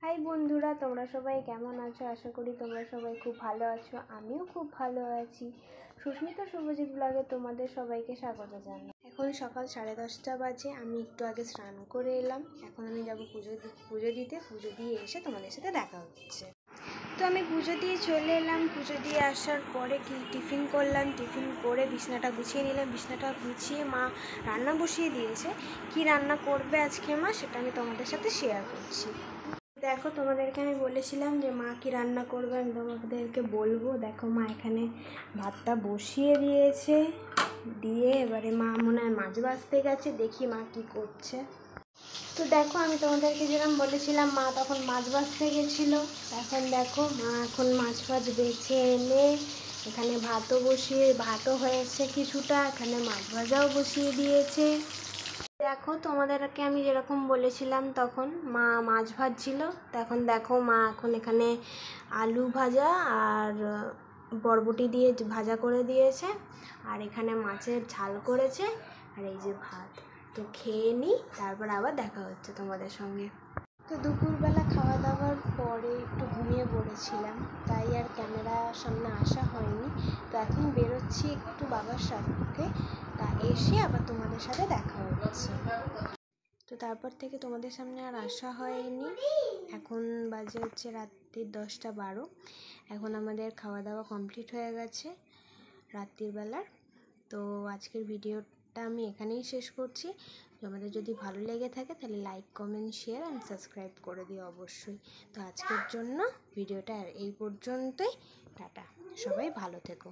High বন্ধুরা, তোমরা সবাই কেমন আছো? আশা করি তোমরা সবাই খুব ভালো আছো। আমিও খুব ভালো আছি। সুস্মিতা শুভজিৎ ব্লগে তোমাদের সবাইকে স্বাগত জানাই। এখন সকাল 10:30 বাজে। আমি একটু আগে স্নান করে এলাম। এখন আমি যাব পুজো দিতে। পুজো দিয়ে এসে তোমাদের সাথে দেখা হচ্ছে। তো আমি পুজো দিয়ে চলে এলাম। পুজো দিয়ে আসার পরে টিফিন করলাম। টিফিন করে বিছনাটা গুছিয়ে নিলাম। বিছনাটা গুছিয়ে মা রান্না বসিয়ে দিয়েছে। কি রান্না করবে আজকে মা, সেটা আমি তোমাদের সাথে শেয়ার করছি। দেখো, তোমাদেরকে আমি বলেছিলাম যে মা কি রান্না করবে, আমি তোমাদেরকে বলবো। দেখো, মা এখানে ভাতটা বসিয়ে দিয়েছে। দিয়ে এবারে মা মনে হয় মাছ ভাজতে গেছে। দেখি মা কি করছে। তো দেখো, আমি তোমাদেরকে যেরকম বলেছিলাম, মা তখন মাছ ভাজতে গেছিলো। এখন দেখো, মা এখন মাছ বেছে এনে এখানে ভাতও হয়েছে কিছুটা। এখানে মাছ ভাজাও বসিয়ে দিয়েছে। দেখো, তোমাদেরকে আমি যেরকম বলেছিলাম তখন মা মাছ ভাজছিল। তখন দেখো, মা এখন এখানে আলু ভাজা আর বরবটি দিয়ে ভাজা করে দিয়েছে। আর এখানে মাছের ঝাল করেছে। আর এই যে ভাত। তো খেয়ে নিই, তারপর আবার দেখা হচ্ছে তোমাদের সঙ্গে। তো দুপুরবেলা খাওয়া দাওয়ার পরে একটু ঘুমিয়ে পড়েছিলাম, তাই আর ক্যামেরার সামনে আসা হয়নি। তো এখন বেরোচ্ছি একটু বাবার সাথে। তা এসে আবার তোমাদের সাথে দেখা হচ্ছে। তো তারপর থেকে তোমাদের সামনে আর আসা হয়নি। এখন বাজে হচ্ছে রাত্রির 10:12। এখন আমাদের খাওয়া দাওয়া কমপ্লিট হয়ে গেছে রাত্রির বেলার। তো আজকের ভিডিওটা আমি এখানেই শেষ করছি। তোমাদের যদি ভালো লেগে থাকে তাহলে like, comment, share and subscribe করে দিও অবশ্যই। তো আজকের জন্য ভিডিওটা এই পর্যন্তই। টাটা, সবাই ভালো থেকো।